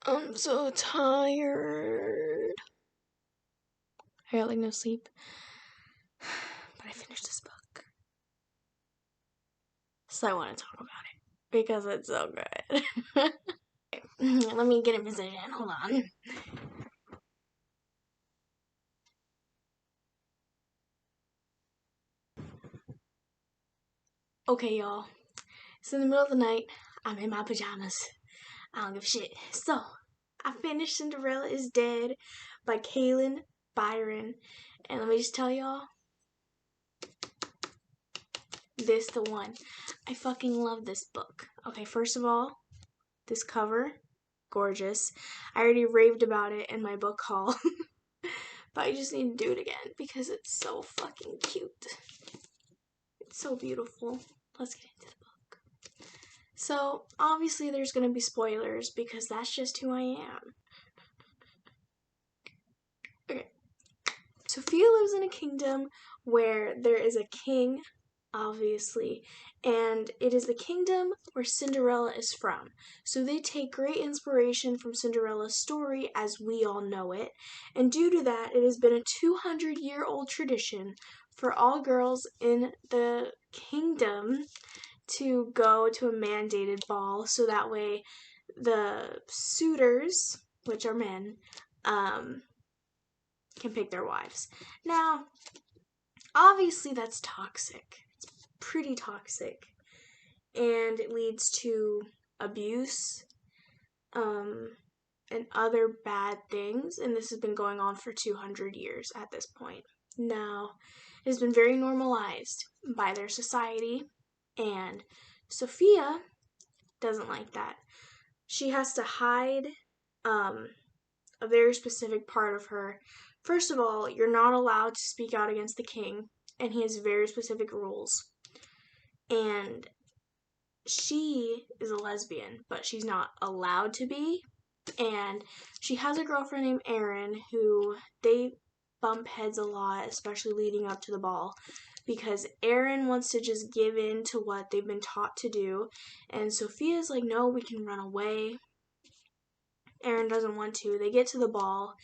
I'm so tired. I got like no sleep. But I finished this book. So I want to talk about it because it's so good. Let me get in position. Hold on. Okay, y'all. It's in the middle of the night. I'm in my pajamas. I don't give a shit. So, I finished Cinderella is Dead by Kaylin Byron. And let me just tell y'all, this the one. I fucking love this book. Okay, first of all, this cover, gorgeous. I already raved about it in my book haul. But I just need to do it again because it's so fucking cute. It's so beautiful. Let's get into the book. So, obviously there's going to be spoilers because that's just who I am. Okay. Sophia lives in a kingdom where there is a king, obviously, and it is the kingdom where Cinderella is from. So they take great inspiration from Cinderella's story as we all know it, and due to that, it has been a 200-year-old tradition for all girls in the kingdom to go to a mandated ball, so that way the suitors, which are men, can pick their wives. Now, obviously that's toxic. It's pretty toxic. And it leads to abuse, and other bad things. And this has been going on for 200 years at this point. Now, it has been very normalized by their society. And Sophia doesn't like that. She has to hide a very specific part of her. First of all, you're not allowed to speak out against the king, and he has very specific rules. And she is a lesbian, but she's not allowed to be. And she has a girlfriend named Erin who they bump heads a lot, especially leading up to the ball, because Erin wants to just give in to what they've been taught to do, and Sophia's like, no, we can run away. Erin doesn't want to. They get to the ball,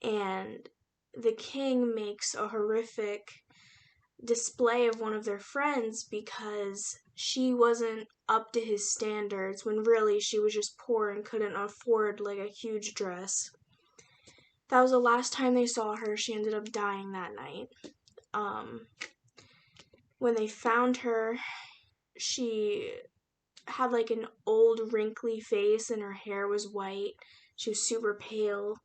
and the king makes a horrific display of one of their friends because she wasn't up to his standards when really she was just poor and couldn't afford like a huge dress. That was the last time they saw her. She ended up dying that night. When they found her, she had like an old wrinkly face and her hair was white. She was super pale.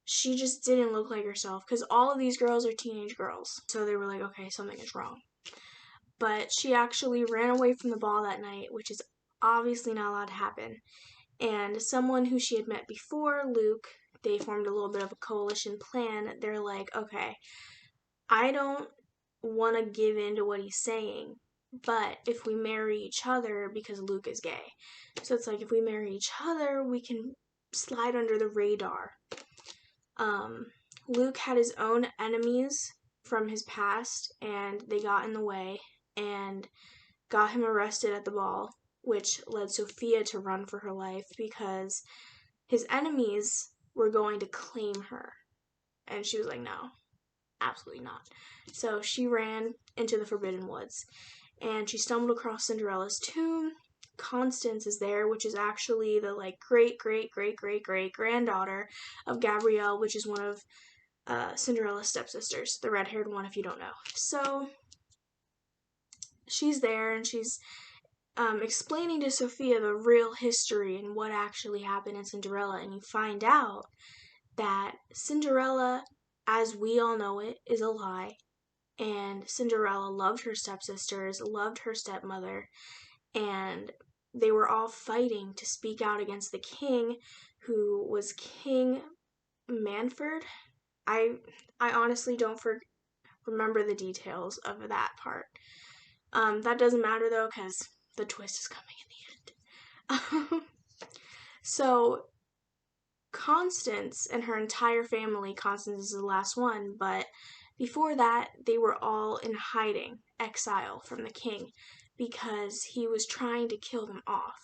She just didn't look like herself because all of these girls are teenage girls. So they were like, okay, something is wrong. But she actually ran away from the ball that night, which is obviously not allowed to happen. And someone who she had met before, Luke, they formed a little bit of a coalition plan. They're like, okay, I don't want to give in to what he's saying, but if we marry each other, because Luke is gay, so it's like if we marry each other, we can slide under the radar. Luke had his own enemies from his past, and they got in the way and got him arrested at the ball, which led Sophia to run for her life because his enemies were going to claim her. And she was like, no, absolutely not. So she ran into the Forbidden Woods, and she stumbled across Cinderella's tomb. Constance is there, which is actually the like great granddaughter of Gabrielle, which is one of Cinderella's stepsisters, the red-haired one if you don't know. So she's there and she's explaining to Sophia the real history and what actually happened in Cinderella, and you find out that Cinderella, as we all know it, is a lie. And Cinderella loved her stepsisters, loved her stepmother, and they were all fighting to speak out against the king, who was King Manfred. I honestly don't remember the details of that part. That doesn't matter though, because the twist is coming in the end. So Constance and her entire family, Constance is the last one, but before that, they were all in hiding, exile from the king, because he was trying to kill them off.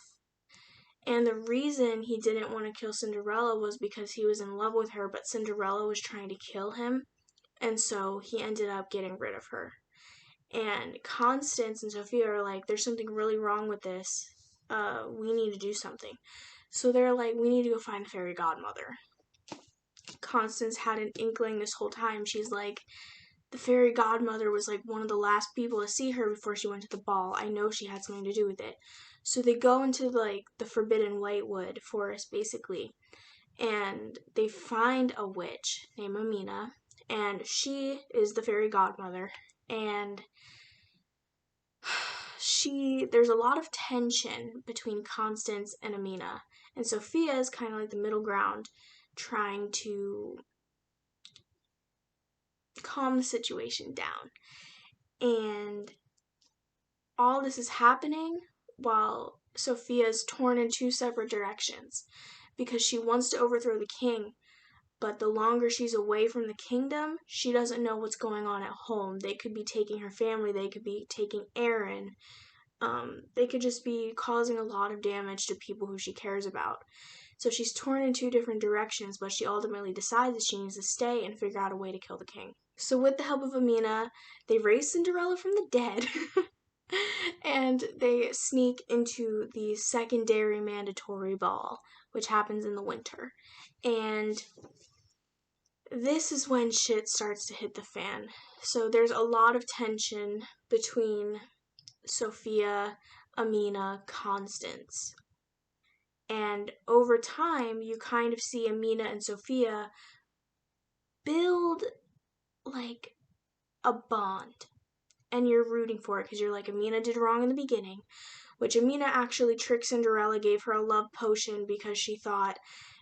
And the reason he didn't want to kill Cinderella was because he was in love with her, but Cinderella was trying to kill him. And so he ended up getting rid of her. And Constance and Sophia are like, there's something really wrong with this. We need to do something. So they're like, we need to go find the fairy godmother. Constance had an inkling this whole time. She's like, the fairy godmother was like one of the last people to see her before she went to the ball. I know she had something to do with it. So they go into like the forbidden whitewood forest basically, and they find a witch named Amina, and she is the fairy godmother. And there's a lot of tension between Constance and Amina, and Sophia is kind of like the middle ground, trying to calm the situation down. And all this is happening while Sophia is torn in two separate directions because she wants to overthrow the king, but the longer she's away from the kingdom, she doesn't know what's going on at home. They could be taking her family, they could be taking Aaron, they could just be causing a lot of damage to people who she cares about. So she's torn in two different directions, but she ultimately decides that she needs to stay and figure out a way to kill the king. So with the help of Amina, they raise Cinderella from the dead and they sneak into the secondary mandatory ball, which happens in the winter. And this is when shit starts to hit the fan. So there's a lot of tension between Sophia, Amina, Constance. And over time, you kind of see Amina and Sophia build like a bond. And you're rooting for it because you're like, Amina did wrong in the beginning, which Amina actually tricked Cinderella, gave her a love potion because she thought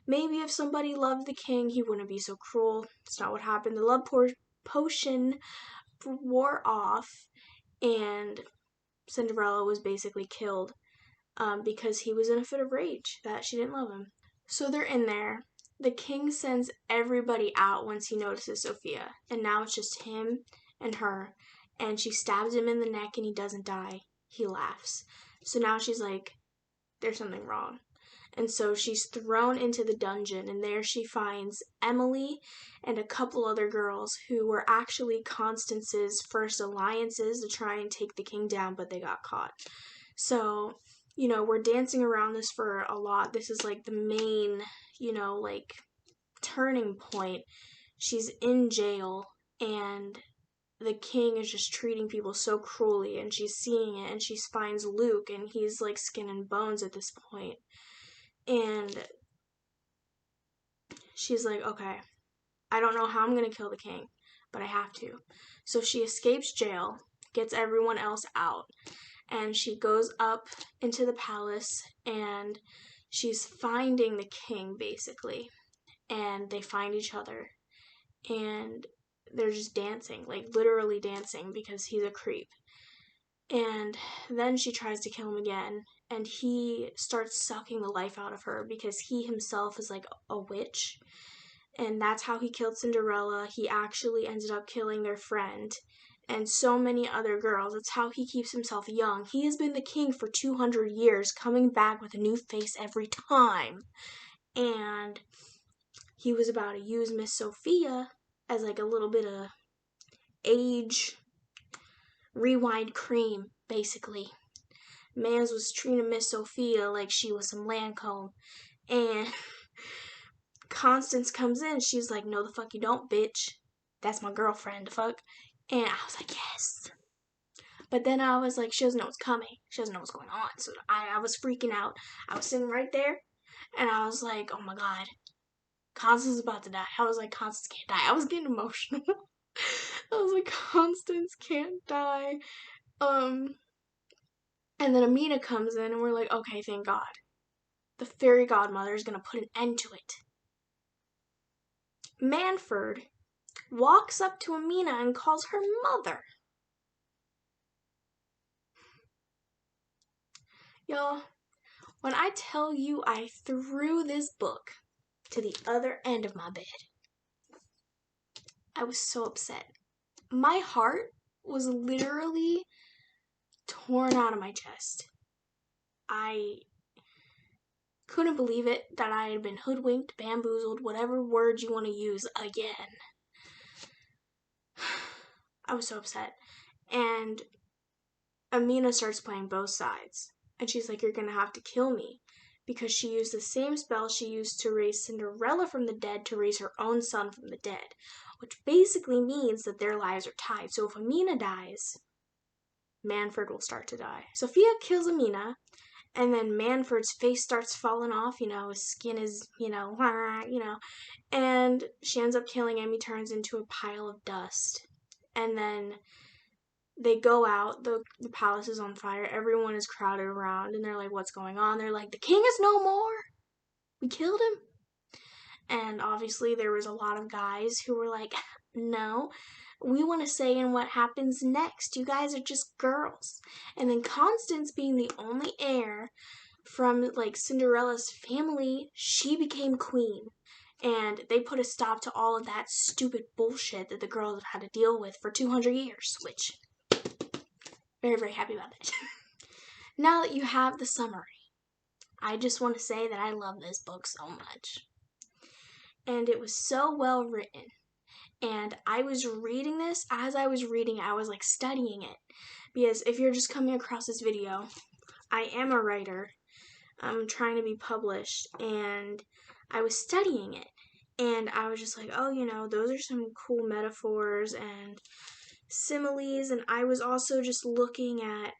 maybe if somebody loved the king, he wouldn't be so cruel. It's not what happened. The love potion wore off, and Cinderella was basically killed because he was in a fit of rage that she didn't love him. So they're in there. The king sends everybody out once he notices Sophia, and now it's just him and her. And she stabs him in the neck and he doesn't die. He laughs. So now she's like, there's something wrong. And so she's thrown into the dungeon, and there she finds Emily and a couple other girls who were actually Constance's first alliances to try and take the king down, but they got caught. So, we're dancing around this for a lot. This is like the main, like turning point. She's in jail, and the king is just treating people so cruelly, and she's seeing it, and she finds Luke, and he's like skin and bones at this point. And she's like, okay, I don't know how I'm going to kill the king, but I have to. So she escapes jail, gets everyone else out, and she goes up into the palace, and she's finding the king, basically. And they find each other, and they're just dancing, like literally dancing, because he's a creep. And then she tries to kill him again, and he starts sucking the life out of her because he himself is like a witch. And that's how he killed Cinderella. He actually ended up killing their friend and so many other girls. It's how he keeps himself young. He has been the king for 200 years, coming back with a new face every time. And he was about to use Miss Sophia as like a little bit of age rewind cream, basically. Mans was treating Miss Sophia like she was some Lancome. And Constance comes in. She's like, no, the fuck you don't, bitch. That's my girlfriend, the fuck. And I was like, yes. But then I was like, she doesn't know what's coming. She doesn't know what's going on. So I was freaking out. I was sitting right there, and I was like, oh my god, Constance is about to die. I was like, Constance can't die. I was getting emotional. I was like, Constance can't die. And then Amina comes in, and we're like, okay, thank God. The fairy godmother is going to put an end to it. Manfred walks up to Amina and calls her mother. Y'all, when I tell you I threw this book to the other end of my bed, I was so upset. My heart was literally torn out of my chest. couldn't believe it that I had been hoodwinked, bamboozled, whatever word you want to use again. I was so upset. And Amina starts playing both sides. And she's like, you're going to have to kill me. Because she used the same spell she used to raise Cinderella from the dead to raise her own son from the dead. Which basically means that their lives are tied. So if Amina dies, Manfred will start to die. Sophia kills Amina. And then Manfred's face starts falling off, his skin is, and she ends up killing him. He turns into a pile of dust. And then they go out, the palace is on fire, everyone is crowded around, and they're like, what's going on? They're like, the king is no more! We killed him! And obviously there was a lot of guys who were like, no, we want to say in what happens next. You guys are just girls. And then Constance, being the only heir from Cinderella's family, she became queen. And they put a stop to all of that stupid bullshit that the girls have had to deal with for 200 years, which, very, very happy about that. Now that you have the summary, I just want to say that I love this book so much. And it was so well written. And I was reading this, as I was reading it, I was studying it. Because if you're just coming across this video, I am a writer. I'm trying to be published, and I was studying it. And I was just like, oh, those are some cool metaphors and similes. And I was also just looking at,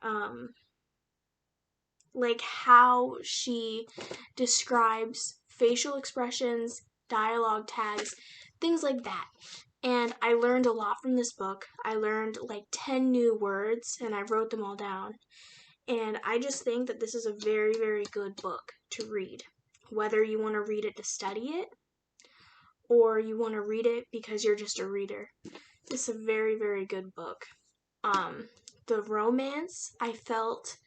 how she describes facial expressions, dialogue tags, things like that. And I learned a lot from this book. I learned 10 new words, and I wrote them all down. And I just think that this is a very, very good book to read. Whether you want to read it to study it, or you want to read it because you're just a reader. This is a very, very good book. The romance, I felt,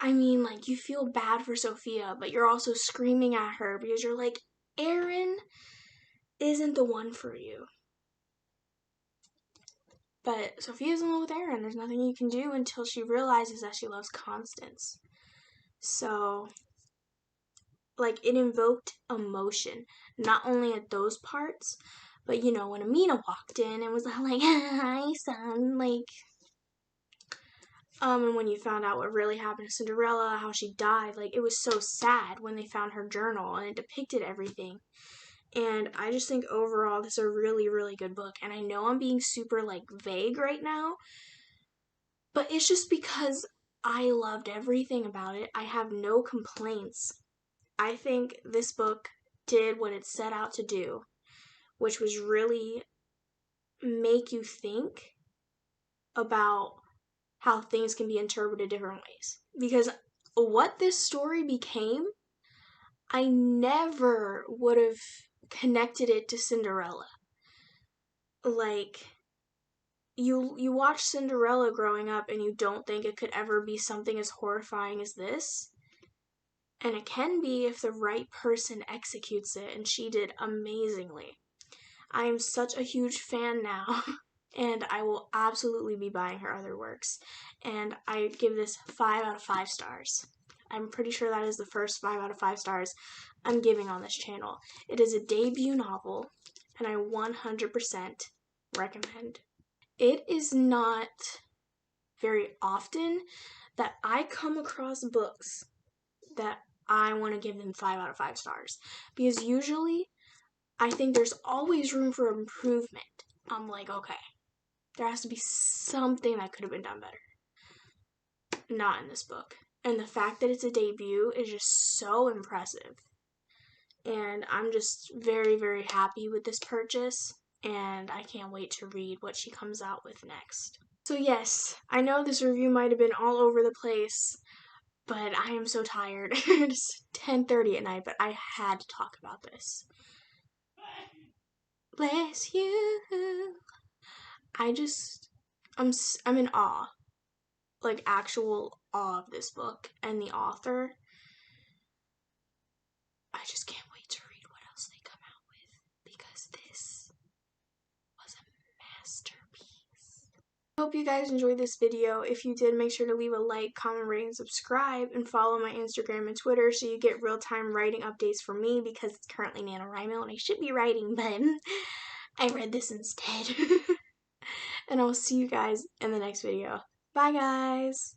you feel bad for Sophia, but you're also screaming at her because you're like, Aaron isn't the one for you. But Sophia's in love with Aaron. There's nothing you can do until she realizes that she loves Constance. So, it invoked emotion. Not only at those parts, but, when Amina walked in and was like, hi, son, and when you found out what really happened to Cinderella, how she died, it was so sad when they found her journal, and it depicted everything. And I just think overall this is a really, really good book. And I know I'm being super, vague right now, but it's just because I loved everything about it. I have no complaints. I think this book did what it set out to do, which was really make you think about how things can be interpreted different ways. Because what this story became, I never would have connected it to Cinderella. You watch Cinderella growing up and you don't think it could ever be something as horrifying as this. And it can be if the right person executes it, and she did amazingly. I am such a huge fan now, and I will absolutely be buying her other works. And I give this 5 out of 5 stars. I'm pretty sure that is the first 5 out of 5 stars I'm giving on this channel. It is a debut novel, and I 100% recommend. It is not very often that I come across books that I want to give them 5 out of 5 stars. Because usually, I think there's always room for improvement. I'm like, okay, there has to be something that could have been done better. Not in this book. And the fact that it's a debut is just so impressive. And I'm just very, very happy with this purchase. And I can't wait to read what she comes out with next. So yes, I know this review might have been all over the place, but I am so tired. It's 10:30 at night, but I had to talk about this. Bless you. I'm in awe. Actual awe of this book and the author. I just can't wait to read what else they come out with, because this was a masterpiece. Hope you guys enjoyed this video. If you did, make sure to leave a like, comment, rate, and subscribe, and follow my Instagram and Twitter so you get real-time writing updates from me, because it's currently NaNoWriMo and I should be writing, but I read this instead. And I will see you guys in the next video. Bye, guys!